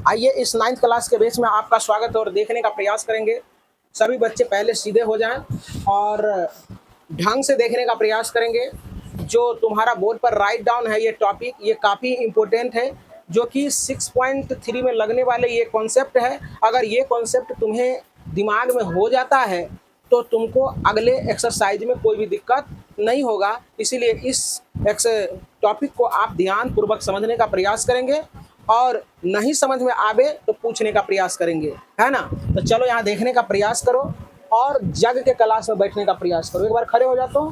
आइए इस 9th class के बेस में आपका स्वागत और देखने का प्रयास करेंगे। सभी बच्चे पहले सीधे हो जाएं और ढंग से देखने का प्रयास करेंगे। जो तुम्हारा बोर्ड पर राइट डाउन है ये टॉपिक, ये काफ़ी इम्पोर्टेंट है, जो कि 6.3 में लगने वाले ये कॉन्सेप्ट है। अगर ये कॉन्सेप्ट तुम्हें दिमाग में हो जाता है तो तुमको अगले एक्सरसाइज में कोई भी दिक्कत नहीं होगा। इसीलिए इस टॉपिक को आप ध्यान पूर्वक समझने का प्रयास करेंगे और नहीं समझ में आवे तो पूछने का प्रयास करेंगे, है ना। तो चलो यहाँ देखने का प्रयास करो और जग के क्लास में बैठने का प्रयास करो। एक बार खड़े हो जाओ,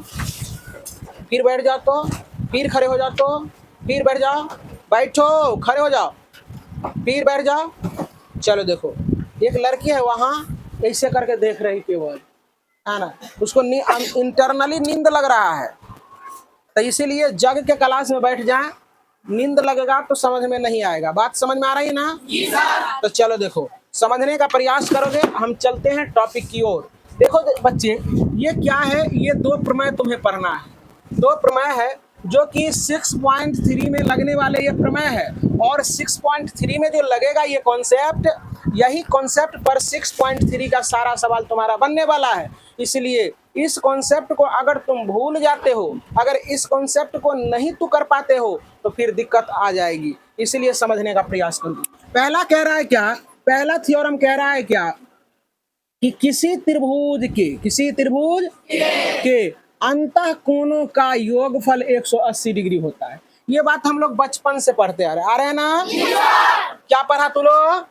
फिर बैठ जाओ, तो फिर खड़े हो जाओ, तो फिर बैठ जाओ, बैठो, खड़े हो जाओ, फिर बैठ जाओ। चलो देखो, एक लड़की है वहाँ ऐसे करके देख रही केवल, है ना, उसको इंटरनली नींद लग रहा है। तो इसीलिए जग के क्लास में बैठ जाए, नींद लगेगा तो समझ में नहीं आएगा। बात समझ में आ रही है ना? तो चलो देखो, समझने का प्रयास करोगे। हम चलते हैं टॉपिक की ओर। देखो बच्चे, ये क्या है, ये दो प्रमेय तुम्हें पढ़ना है। दो प्रमेय है जो कि 6.3 में लगने वाले ये प्रमेय है, और 6.3 में जो लगेगा ये कॉन्सेप्ट, यही कॉन्सेप्ट पर 6.3 का सारा सवाल तुम्हारा बनने वाला है। इसलिए इस कॉन्सेप्ट को अगर तुम भूल जाते हो, अगर इस कॉन्सेप्ट को नहीं तू कर पाते हो तो फिर दिक्कत आ जाएगी। इसलिए समझने का प्रयास करो। पहला कह रहा है क्या, पहला थ्योरम कह रहा है क्या कि किसी त्रिभुज के अंतः कोणों का योगफल 180 डिग्री होता है। ये बात हम लोग बचपन से पढ़ते आ रहे हैं ना। क्या पढ़ा तू लोग?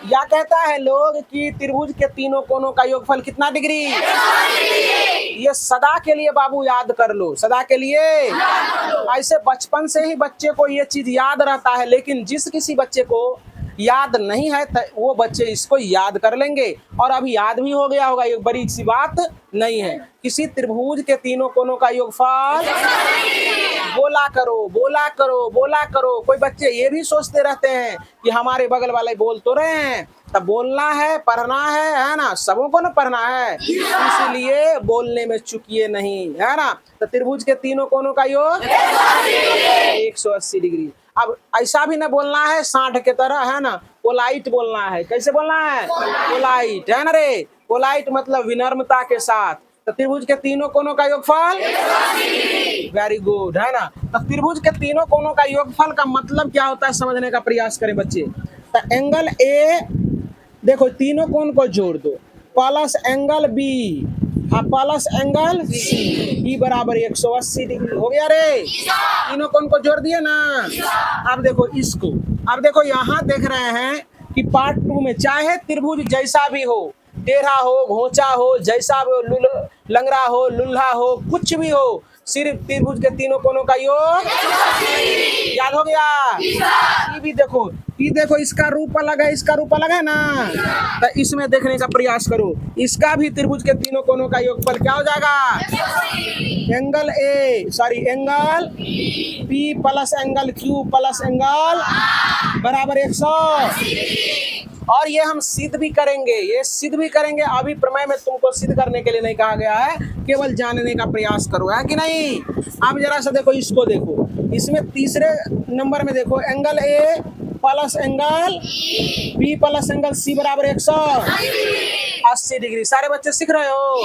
या कहता है लोग कि त्रिभुज के तीनों कोनों का योगफल कितना डिग्री? ये सदा के लिए बाबू याद कर लो, सदा के लिए। ऐसे बचपन से ही बच्चे को ये चीज याद रहता है, लेकिन जिस किसी बच्चे को याद नहीं है वो बच्चे इसको याद कर लेंगे और अभी याद भी हो गया होगा। ये बड़ी सी बात नहीं है। किसी त्रिभुज के तीनों कोनों का योगफल, बोला करो, बोला करो, बोला करो। कोई बच्चे ये भी सोचते रहते हैं कि हमारे बगल वाले बोल तो रहे हैं, तब बोलना है, पढ़ना है ना, सबों को ना पढ़ना है, इसलिए बोलने में चूकिए नहीं, है ना। तो त्रिभुज के तीनों कोनों का योग 180 डिग्री। अब ऐसा भी ना बोलना है 60 के तरह, है ना, पोलाइट बोलना है। कैसे बोलना है? पोलाइट, है ना रे। पोलाइट मतलब विनम्रता के साथ। तो त्रिभुज के तीनों कोनों का योगफल, वेरी गुड, है ना। तो त्रिभुज के तीनों कोनों का योगफल का मतलब क्या होता है समझने का प्रयास करें बच्चे। तो एंगल ए, देखो तीनों कोण को जोड़ दो, plus angle B plus angle C, ई बराबर 180 डिग्री हो गया रे। तीनों कोण को जोड़ दिए ना। अब देखो इसको, अब देखो यहाँ देख रहे हैं कि पार्ट 2 में चाहे त्रिभुज जैसा भी हो, टेढ़ा हो, घोंचा हो, जैसा भी, लंगड़ा हो, लुल्हा हो, कुछ भी हो, सिर्फ त्रिभुज के तीनों कोनों का योग याद हो गया। ये भी देखो, ये देखो, इसका रूप अलग है, इसका रूप अलग है ना। तो इसमें देखने का प्रयास करो, इसका भी त्रिभुज के तीनों कोनों का योगफल क्या हो जाएगा? Angle A, sorry angle P plus angle Q plus angle बराबर 100। और ये हम सिद्ध भी करेंगे, ये सिद्ध भी करेंगे। अभी प्रमेय में तुमको सिद्ध करने के लिए नहीं कहा गया है, केवल जानने का प्रयास करो, है कि नहीं। अब जरा सा देखो, इसको देखो, इसमें तीसरे नंबर में देखो, angle A plus angle B plus angle C बराबर 180 डिग्री। सारे बच्चे सीख रहे हो?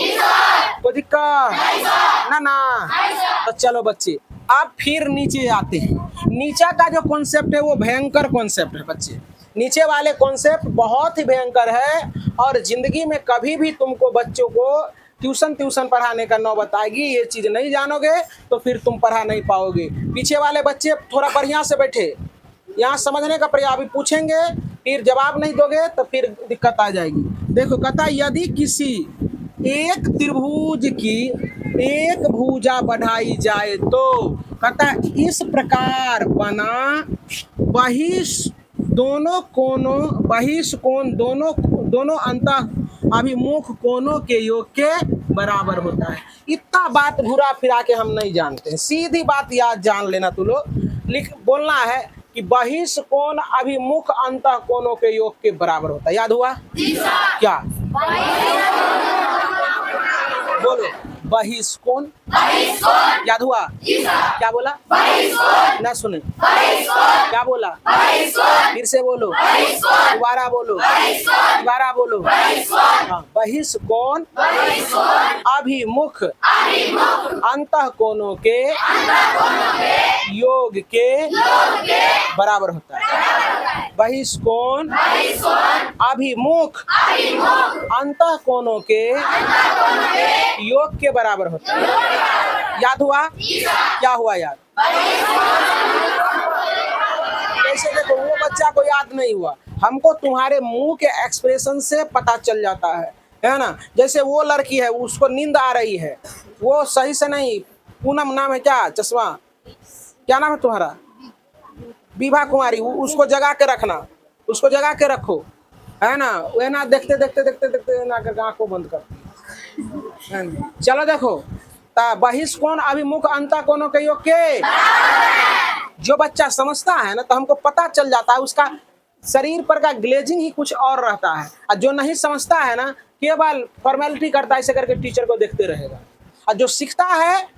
कोई दिक्कत ना। तो चलो बच्चे, अब फिर नीचे आते हैं। नीचे का जो कॉन्सेप्ट है वो भयंकर कॉन्सेप्ट है बच्चे। नीचे वाले कॉन्सेप्ट बहुत ही भयंकर है और जिंदगी में कभी भी तुमको बच्चों को ट्यूशन पढ़ाने का नौबत आएगी। ये चीज नहीं जानोगे तो फिर तुम पढ़ा नहीं पाओगे। पीछे वाले बच्चे थोड़ा बढ़िया से बैठे, यहाँ समझने का प्रयास, अभी पूछेंगे फिर जवाब नहीं दोगे तो फिर दिक्कत आ जाएगी। देखो कहता, यदि किसी एक त्रिभुज की एक भुजा बढ़ाई जाए तो कहता इस प्रकार बना दोनों कोण दोनों अंतः अभिमुख कोणों के योग के बराबर होता है। इतना बात घुरा फिरा के हम नहीं जानते हैं, सीधी बात याद जान लेना। तू लोग बोलना है कि बहिष कोण अभिमुख अंतः कोणों के योग के बराबर होता है। याद हुआ क्या? बोलो, बहिष्कोण। याद हुआ? क्या बोला? ना सुने, क्या बोला? फिर से बोलो, दोबारा बोलो, दोबारा बोलो। हाँ, बहिष्कोण अभिमुख अंतः कोणों के योग के बराबर होता है। बहिष्कोण अभिमुख अंतः कोणों के योग के बराबर होता है। याद हुआ? क्या हुआ याद? कैसे? देखो, वो बच्चा को याद नहीं हुआ, हमको तुम्हारे मुंह के एक्सप्रेशन से पता चल जाता है ना। जैसे वो लड़की है, उसको नींद आ रही है, वो सही से नहीं, पूनम नाम है क्या, चश्मा, क्या नाम है तुम्हारा? विभा कुमारी। उसको जगा के रखना, उसको जगा के रखो, है ना। वह ना देखते देखते देखते देखते ना करके आंखों बंद कर। चलो देखो, बहिष्कोण अभिमुख अंतः कोणों के योग के। जो बच्चा समझता है ना, तो हमको पता चल जाता है, उसका शरीर पर का ग्लेजिंग ही कुछ और रहता है। और जो नहीं समझता है ना, केवल फॉर्मेलिटी करता है, ऐसे करके टीचर को देखते रहेगा। और जो सीखता है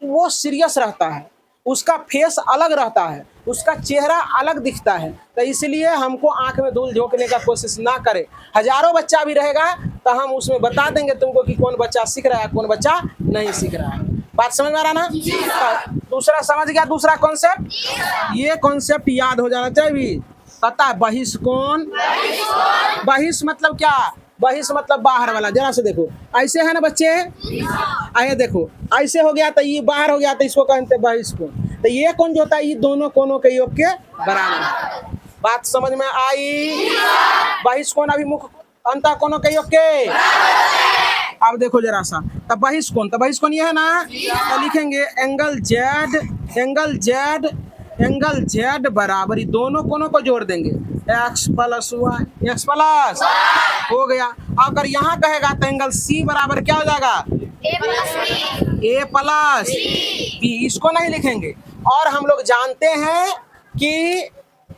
वो सीरियस रहता है, उसका फेस अलग रहता है, उसका चेहरा अलग दिखता है। तो इसलिए हमको आंख में धूल झोंकने का कोशिश ना करे। हजारों बच्चा भी रहेगा तो हम उसमें बता देंगे तुमको कि कौन बच्चा सीख रहा है, कौन बच्चा नहीं सीख रहा है। बात समझ में आ रहा ना? दूसरा समझ गया? दूसरा कॉन्सेप्ट, ये कॉन्सेप्ट याद हो जाना चाहिए। पता है बहिष्कोण? बहिष मतलब क्या? बहिष मतलब बाहर वाला। जरा से देखो, ऐसे है ना बच्चे, आइए देखो, ऐसे हो गया तो ये बाहर हो गया, तो इसको कहते हैं बहिष्कोण। तो ये कौन जो होता है? ये दोनों कोणों के योग के बराबर। बात समझ में आई? बहिष्कोण अभिमुख अंतः कोणों के योग के। अब देखो जरा सा, तब बहिष्कोण, तो बहिष्कोण ये है ना, तो लिखेंगे angle Z, angle Z, angle Z बराबर, ये दोनों कोणों को जोड़ देंगे, X plus Y, X plus हो गया। अगर यहाँ कहेगा तो एंगल सी बराबर क्या हो जाएगा? ए प्लस बी। इसको नहीं लिखेंगे। और हम लोग जानते हैं कि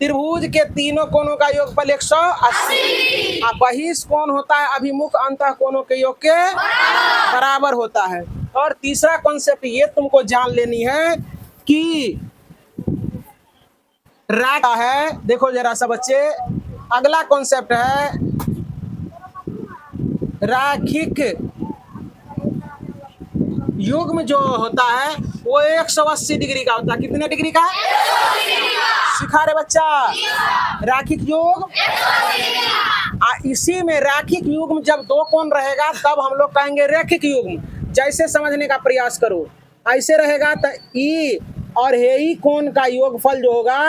त्रिभुज के तीनों कोणों का योगफल 180। बहिष्कोण होता है अभिमुख अंतः कोणों के योग के बराबर होता है। और तीसरा कॉन्सेप्ट ये तुमको जान लेनी है कि रैक है। देखो जरा सा बच्चे, अगला कॉन्सेप्ट है रैखिक युग्म। जो होता है वो 180 डिग्री का होता है। कितने डिग्री का? सिखा रहे बच्चा? रैखिक युग्म। इसी में रैखिक युग्म जब दो कोण रहेगा तब हम लोग कहेंगे रैखिक युग्म। जैसे समझने का प्रयास करो, ऐसे रहेगा तो ई और हे कोण का योगफल जो होगा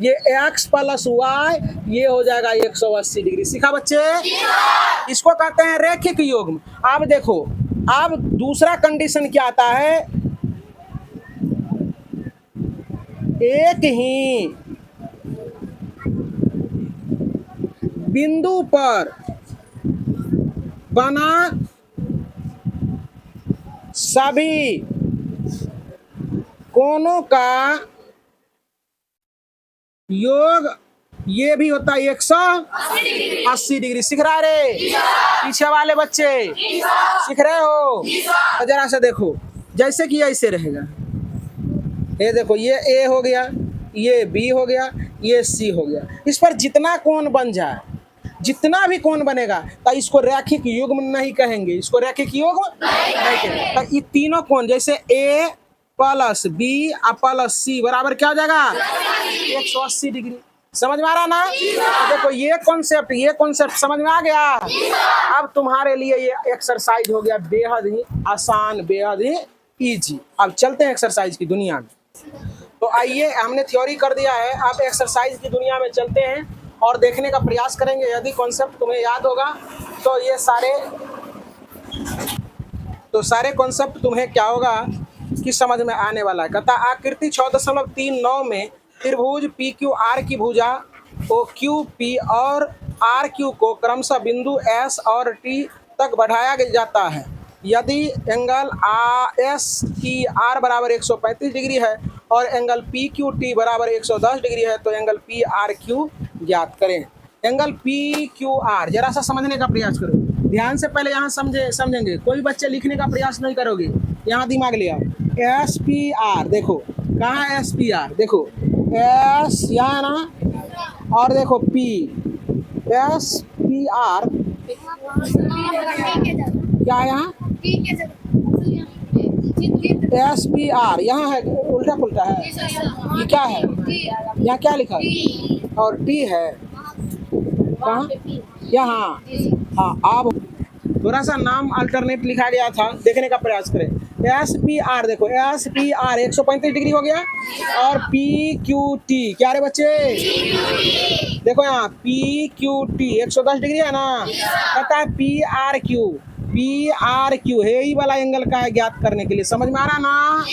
ये x प्लस वाई, ये हो जाएगा 180 डिग्री। सीखा बच्चे? इसको कहते हैं रैखिक युग्म। अब देखो, अब दूसरा कंडीशन क्या आता है? एक ही बिंदु पर बना सभी कोणों का योग ये भी होता है 180 डिग्री। सीख रहा रे? पीछे वाले बच्चे सीख रहे हो? तो जरा सा देखो, जैसे कि ऐसे रहेगा, ये देखो, ये ए हो गया, ये बी हो गया, ये सी हो गया। इस पर जितना कोण बन जाए, जितना भी कोण बनेगा, तो इसको रैखिक युग्म नहीं कहेंगे। इसको रैखिक युग्म नहीं कहेंगे। तो ये तीनों कोण जैसे ए प्लस बी प्लस सी बराबर क्या हो जाएगा? 180 डिग्री। समझ में आ रहा ना? तो देखो, ये कॉन्सेप्ट समझ में आ गया। अब तुम्हारे लिए ये एक्सरसाइज हो गया बेहद ही आसान, बेहद ही इजी। अब चलते हैं एक्सरसाइज की दुनिया में। तो आइए, हमने थ्योरी कर दिया है, आप एक्सरसाइज की दुनिया में चलते हैं और देखने का प्रयास करेंगे। यदि कॉन्सेप्ट तुम्हें याद होगा तो ये सारे कॉन्सेप्ट तुम्हें क्या होगा कि समझ में आने वाला है। कहता आकृति 6.39 में त्रिभुज पी क्यू आर की भुजा ओ क्यू पी और आर क्यू को क्रमशः बिंदु एस और टी तक बढ़ाया जाता है। यदि एंगल एस की आर बराबर 135 डिग्री है और एंगल पी क्यू टी बराबर 110 डिग्री है, तो एंगल पी आर क्यू ज्ञात करें। एंगल पी क्यू आर जरा सा समझने का प्रयास करो। ध्यान से पहले यहाँ समझेंगे, कोई बच्चे लिखने का प्रयास नहीं करोगे, यहाँ दिमाग ले आओ। SPR देखो, कहाँ है SPR, देखो S यहाँ ना, और देखो P, SPR क्या है यहाँ, SPR यहाँ है, उल्टा पुल्टा है, ये क्या है, यहाँ क्या लिखा है, और T है कहाँ, यहाँ। हाँ, अब थोड़ा सा नाम अल्टरनेट लिखा गया था, देखने का प्रयास करें। SPR देखो, SPR 135 डिग्री हो गया, और PQT क्या रे बच्चे, देखो यहाँ PQT 110 डिग्री है ना, कहता है PRQ है ही वाला एंगल का है ज्ञात करने के लिए, समझ में आ रहा ना।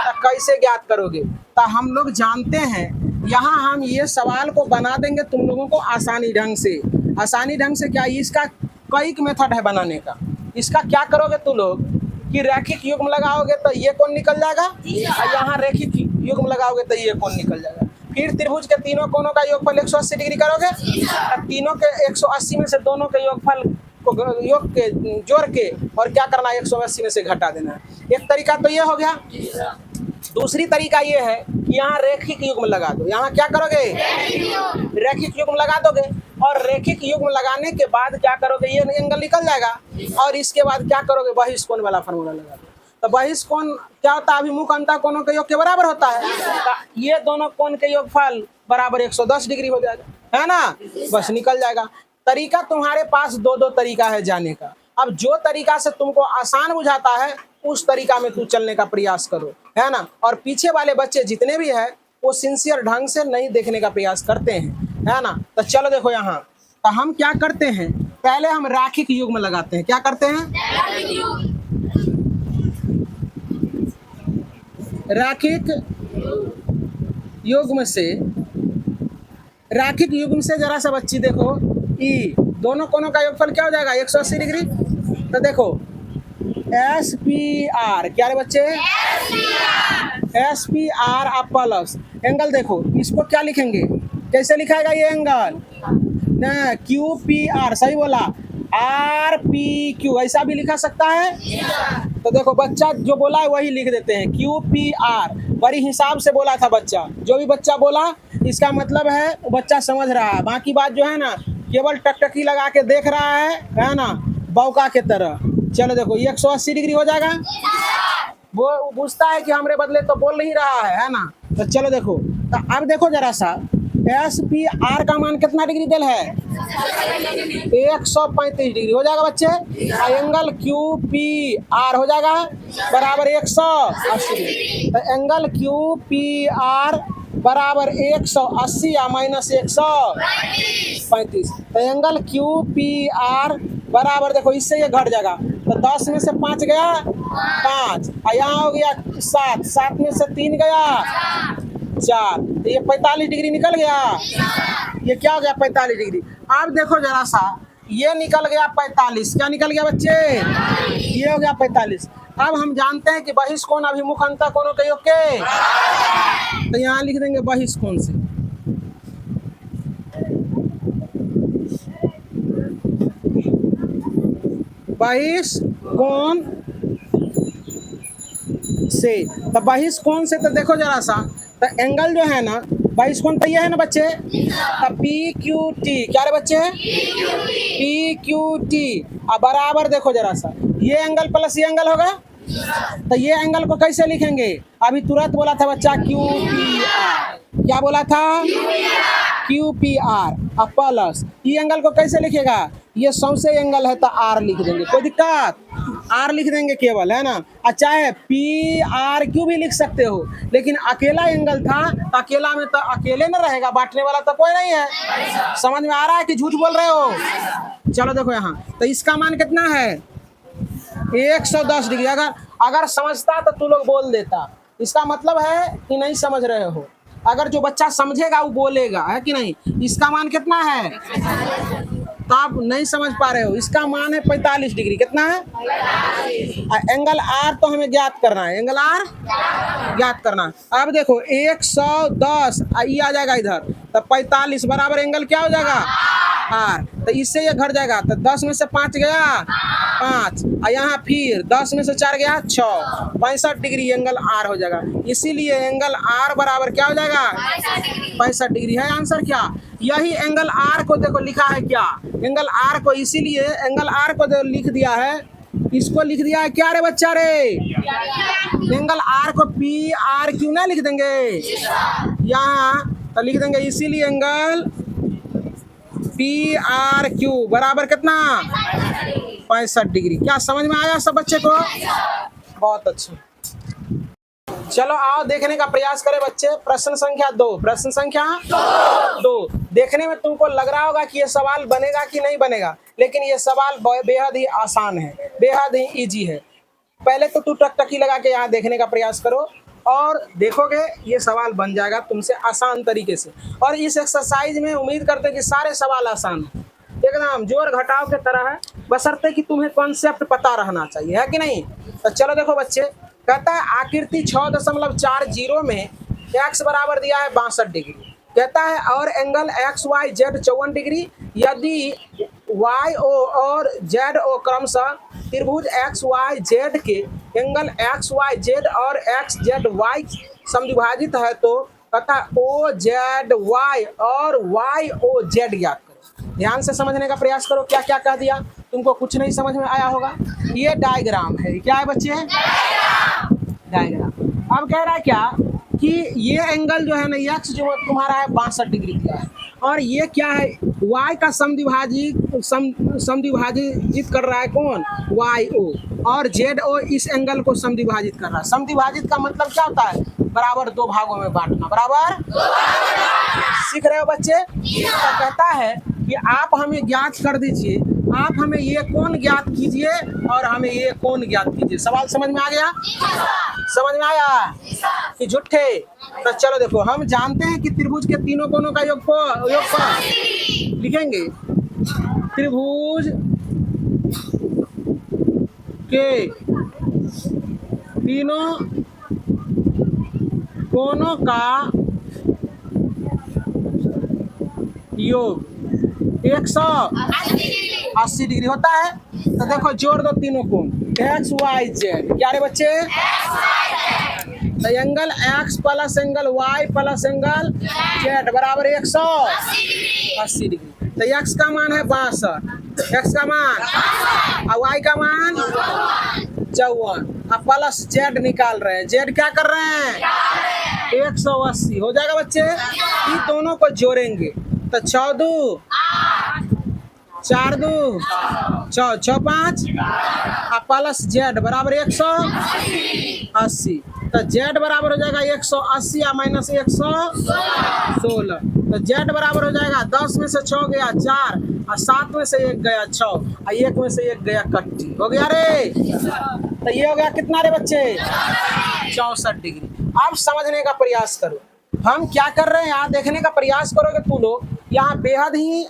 तो कैसे ज्ञात करोगे, तो हम लोग जानते हैं, यहाँ हम ये सवाल को बना देंगे तुम लोगों को आसानी ढंग से क्या, इसका कई मेथड है बनाने का। इसका क्या करोगे तुम लोग कि रैखिक युग्म लगाओगे तो ये कोण निकल जाएगा, और यहाँ रैखिक युग्म लगाओगे तो ये कोण निकल जाएगा। फिर त्रिभुज के तीनों कोणों का योगफल 180 डिग्री करोगे, तीनों के 180 में से दोनों के योगफल को योग के जोड़ के और क्या करना है, 180 में से घटा देना है। एक तरीका तो ये हो गया। दूसरी तरीका ये है कि यहाँ रेखिक युग्म लगा दो। यहाँ क्या करोगे, रेखिक युग्म लगा दोगे, और रेखिक युग्म लगाने के बाद क्या करोगे, ये एंगल निकल जाएगा, और इसके बाद क्या करोगे, बहिष्कोण वाला फार्मूला लगा दो। तो बहिष्कोण क्या होता है, अभिमुख अंतः कोणों के योग के बराबर होता है। तो ये दोनों कोण के योगफल बराबर 110 डिग्री हो जाएगा, है ना, बस निकल जाएगा। तरीका तुम्हारे पास दो तरीका है जाने का। अब जो तरीका से तुमको आसान बुझाता है उस तरीका में तू चलने का प्रयास करो, है ना। और पीछे वाले बच्चे जितने भी हैं वो सिंसियर ढंग से नहीं देखने का प्रयास करते हैं, है ना। तो चलो देखो यहाँ, तो हम क्या करते हैं, पहले हम रैखिक युग्म लगाते हैं। क्या करते हैं, रैखिक युग्म से जरा सा बच्ची देखो, ई दोनों कोणों का योगफल क्या हो जाएगा, 180 डिग्री। तो देखो SPR क्या रे बच्चे, SPR आप प्लस एंगल, देखो इसको क्या लिखेंगे, कैसे लिखाएगा ये एंगल ना, QPR सही बोला, RPQ ऐसा भी लिखा सकता है। तो देखो बच्चा जो बोला है वही लिख देते हैं, QPR बड़ी हिसाब से बोला था बच्चा, जो भी बच्चा बोला इसका मतलब है बच्चा समझ रहा है। बाकी बात जो है ना केवल टकटकी लगा के देख रहा है ना, बौका के तरह। चलो देखो ये 180 डिग्री हो जाएगा, वो पूछता है कि हमरे बदले तो बोल नहीं रहा है ना। तो चलो देखो, तो अब देखो जरा सा, SPR का मान कितना डिग्री दिल है, 135 डिग्री हो जाएगा बच्चे। एंगल QPR हो जाएगा बराबर 180 डिग्री। तो एंगल QPR बराबर 180 या माइनस 135। तो एंगल QPR बराबर देखो इससे ये घट जाएगा, तो 10 में से 5 गया 5, और यहाँ हो गया 7, 7 में से 3 गया 4, तो ये 45 डिग्री निकल गया। ये क्या हो गया 45 डिग्री। अब देखो जरा सा, ये निकल गया 45, क्या निकल गया बच्चे, ये हो गया 45। अब हम जानते हैं कि बहिष्कोण अभिमुख अंतः कोणों के योग के, तो यहाँ लिख देंगे बहिष्कोण से। बहिष्कोण से, तो बहिष्कोण से तो देखो जरा सा, तो एंगल जो है ना बहिष्कोण तो ये है ना बच्चे, तो PQT क्या रे बच्चे, PQT बराबर देखो जरा सा, ये एंगल प्लस ये एंगल होगा, तो ये एंगल को कैसे लिखेंगे, अभी तुरंत बोला था बच्चा QPR, क्या बोला था QPR प्लस ये एंगल को कैसे लिखेगा, ये सौसे एंगल है तो R लिख देंगे, कोई दिक्कत, R लिख देंगे केवल, है ना। अच्छा है PRQ भी लिख सकते हो, लेकिन अकेला एंगल था, अकेला में तो अकेले न रहेगा, बांटने वाला तो कोई नहीं है। समझ में आ रहा है कि झूठ बोल रहे हो। चलो देखो यहाँ, तो इसका मान कितना है 110 डिग्री। अगर समझता तो तू लोग बोल देता, इसका मतलब है कि नहीं समझ रहे हो। अगर जो बच्चा समझेगा वो बोलेगा, है कि नहीं। इसका मान कितना है, तो आप नहीं समझ पा रहे हो, इसका मान है 45 डिग्री। कितना है, एंगल R तो हमें ज्ञात करना है, एंगल R ज्ञात करना है। अब देखो 110 ये आ जाएगा इधर, तो 45 बराबर एंगल क्या हो जाएगा आर, तो इससे ये घट जाएगा, तो 10 में से 5 गया 5, और यहाँ फिर 10 में से 4 गया 6, 65 डिग्री एंगल आर हो जाएगा। इसीलिए एंगल आर बराबर क्या हो जाएगा 65 डिग्री है आंसर क्या। यही एंगल आर को देखो लिखा है क्या, एंगल आर को, इसीलिए एंगल आर को जो लिख दिया है, इसको लिख दिया है क्या रे बच्चा रे, एंगल आर को पी आर क्यों ना लिख देंगे यहाँ, तो लिख देंगे इसीलिए एंगल पी आर क्यू बराबर कितना 65 डिग्री। क्या समझ में आया सब बच्चे को? बहुत अच्छा। चलो आओ देखने का प्रयास करें बच्चे। प्रश्न संख्या 2, प्रश्न संख्या 2। देखने में तुमको लग रहा होगा कि ये सवाल बनेगा कि नहीं बनेगा, लेकिन ये सवाल बेहद ही आसान है, बेहद ही इजी है। पहले तो तू टकटकी लगा के यहाँ देखने का प्रयास करो और देखोगे ये सवाल बन जाएगा तुमसे आसान तरीके से। और इस एक्सरसाइज में उम्मीद करते हैं कि सारे सवाल आसान है, एकदम जोड़ घटाव के तरह है, बशर्ते कि तुम्हें कॉन्सेप्ट पता रहना चाहिए, है कि नहीं। तो चलो देखो बच्चे, कहता है आकृति 6.40 में x बराबर दिया है 62 डिग्री, कहता है और angle X Y Z 54 degree, यदि वाई ओ और जेड ओ क्रमशः त्रिभुज एक्स वाई जेड के एंगल एक्स वाई जेड और एक्स जेड वाई समद्विभाजित है, तो कहता ओ जेड वाई और वाई ओ जेड ज्ञात करो। ध्यान से समझने का प्रयास करो, क्या क्या कह दिया, तुमको कुछ नहीं समझ में आया होगा। ये डायग्राम है, क्या है बच्चे, डायग्राम। अब कह रहा है क्या कि ये एंगल जो है ना एक्स जो तुम्हारा है 62 डिग्री का है, और ये क्या है y का समद्विभाजित कर रहा है कौन, वाई ओ, और जेड ओ इस एंगल को समद्विभाजित कर रहा है। समद्विभाजित का मतलब क्या होता है, बराबर 2 भागों में बांटना, बराबर सीख रहे हो बच्चे। तो कहता है कि आप हमें ज्ञात कर दीजिए, आप हमें ये कोण ज्ञात कीजिए और हमें ये कोण ज्ञात कीजिए। सवाल समझ में आ गया, समझ में आया कि झूठे। तो चलो देखो, हम जानते हैं कि त्रिभुज के तीनों कोणों का योगफल लिखेंगे, त्रिभुज के तीनों कोणों का योग 180 डिग्री होता है। तो देखो जोड़ दो तीनों कोण, एक्स वाई जेड, क्या रे बच्चे, तो angle X plus angle Y plus angle Z बराबर 180 डिग्री। तो एक्स का मान है 62, एक्स का मान, और वाई का मान 54, अब प्लस जेड निकाल रहे हैं, जेड क्या कर रहे हैं 180 हो जाएगा बच्चे। इन दोनों को जोड़ेंगे तो 4 2 4 2 6 5 प्लस जेड बराबर 180, तो जेड बराबर हो जाएगा 180 या माइनस 116, तो जेड बराबर हो जाएगा 10 में से 6 गया 4, और 7 में से 1 गया 6, और 1 में से 1 गया कट्टी, हो गया रे। तो ये हो गया कितना रे बच्चे 64 डिग्री। अब समझने का प्रयास करो, हम क्या कर रहे हैं यहाँ देखने का प्रयास करोगे तू लोग, यहाँ बेहद ही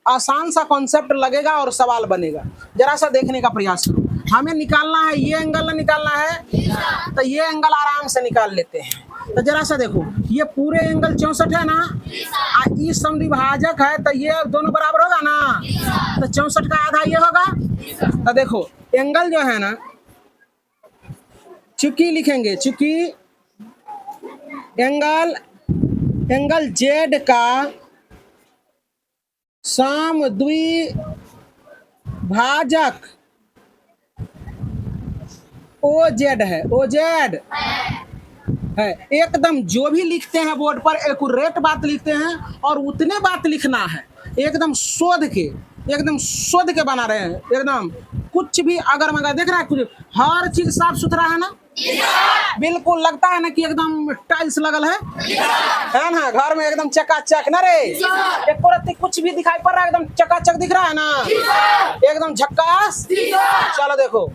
आसान सा कॉन्सेप्ट लगेगा और सवाल बनेगा। जरा सा देखने का प्रयास करो, हमें निकालना है ये एंगल निकालना है, तो ये एंगल आराम से निकाल लेते हैं। तो जरा सा देखो, ये पूरे एंगल 64 है ना, इस समद्विभाजक है, तो ये दोनों बराबर होगा ना, तो 64 का आधा ये होगा। तो देखो एंगल जो है ना, चूंकि लिखेंगे, चूंकि एंगल जेड का समद्विभाजक ओ जेड है, ओ जेड है, एकदम जो भी लिखते हैं बोर्ड पर एक्यूरेट बात लिखते हैं, और उतने बात लिखना है, एकदम शोध के बना रहे हैं, एकदम कुछ भी अगर मगर देख रहा है, कुछ हर चीज साफ सुथरा है ना, बिल्कुल लगता है ना कि एकदम टाइल्स लगल है ना, घर में एकदम चकाचक ना रे, एक कुछ भी दिखाई पड़ रहा है, एकदम चकाचक दिख रहा है ना, एकदम झक्कास। चलो देखो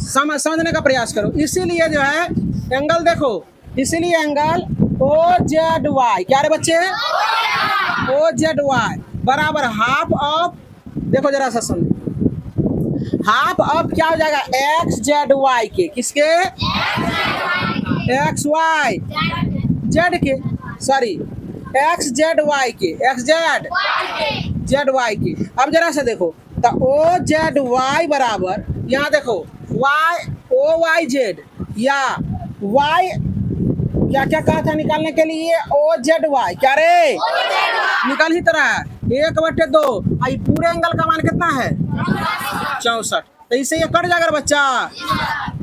समझने का प्रयास करो, इसीलिए जो है एंगल देखो, इसीलिए एंगल ओ जेड वाई, क्या रे बच्चे, ओ जेड वाई बराबर हाफ ऑफ, देखो जरा सा समझो, हाफ ऑफ क्या हो जाएगा एक्स जेड वाई के, किसके, एक्स वाई जेड के, सॉरी एक्स जेड वाई के, एक्स जेड जेड वाई के। अब जरा से देखो तो ओ जेड वाई बराबर, यहाँ देखो वाई ओ वाई जेड या वाई, क्या क्या कहा था निकालने के लिए, ओ जेड वाई, क्या रे निकल ही तरह 1/2। आई पूरे एंगल का मान कितना है 64। तो इससे ये कट जाएगा बच्चा,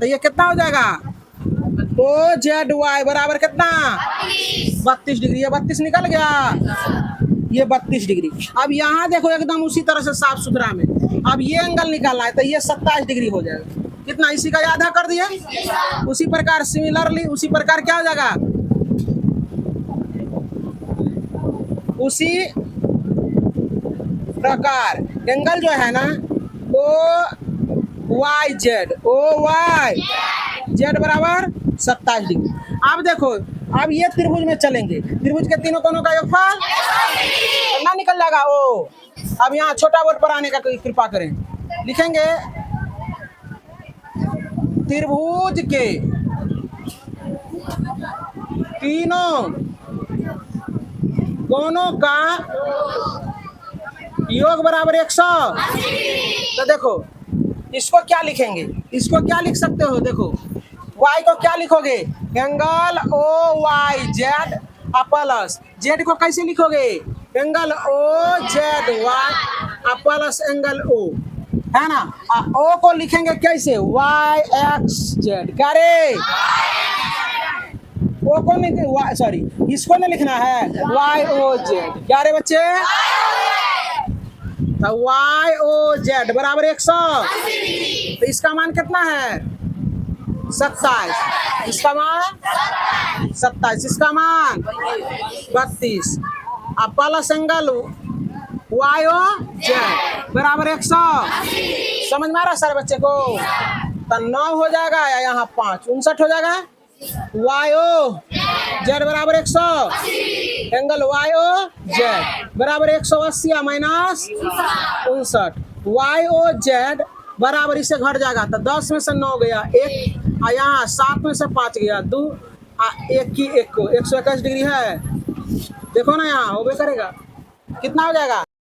तो ये कितना हो जाएगा ओ जेड वाई बराबर कितना 32 डिग्री। ये 32 निकल गया, ये 32 डिग्री। अब यहाँ देखो एकदम उसी तरह से साफ सुथरा में, अब ये एंगल निकालना है तो ये 27 डिग्री हो जाएगा। कितना, इसी का आधा कर दिया। उसी प्रकार सिमिलरली, उसी प्रकार क्या हो जाएगा, उसी प्रकार एंगल जो है ना O Y Z, O Y Z बराबर 27 डिग्री। अब देखो, अब ये त्रिभुज में चलेंगे, त्रिभुज के तीनों कोनों का योगफल ना निकल जाएगा ओ। अब यहाँ छोटा बोर्ड पर आने का कृपा करें, लिखेंगे त्रिभुज के तीनों कोनों का योग बराबर 100। तो देखो इसको क्या लिखेंगे, इसको क्या लिख सकते हो, देखो y को क्या लिखोगे, angle O Y Z plus Z को कैसे लिखोगे, angle O Z Y plus angle O, है ना। ओ को लिखेंगे कैसे, वाई एक्स जेड, क्या रे ओ को नहीं, सॉरी इसको नहीं लिखना है, वाई ओ जेड, क्या रे बच्चे, तो वाई ओ जेड बराबर 100। तो इसका मान कितना है 27, इसका मान 27, इसका मान 32। अब plus angle Y O Z बराबर 100। समझ में आ रहा सारे बच्चे को, तो 9 हो जाएगा या यहाँ 5, 59 हो जाएगा। वाई ओ जेड बराबर 100, एंगल वाई ओ जेड बराबर 180 माइनस 59। वाई ओ जेड बराबर, इससे घट जाएगा तो 10 में से 9 गया 1, यहाँ 7 में से 5 गया 2, 1 की 1 को 121 डिग्री है। देखो ना यहाँ होबे करेगा, कितना हो जाएगा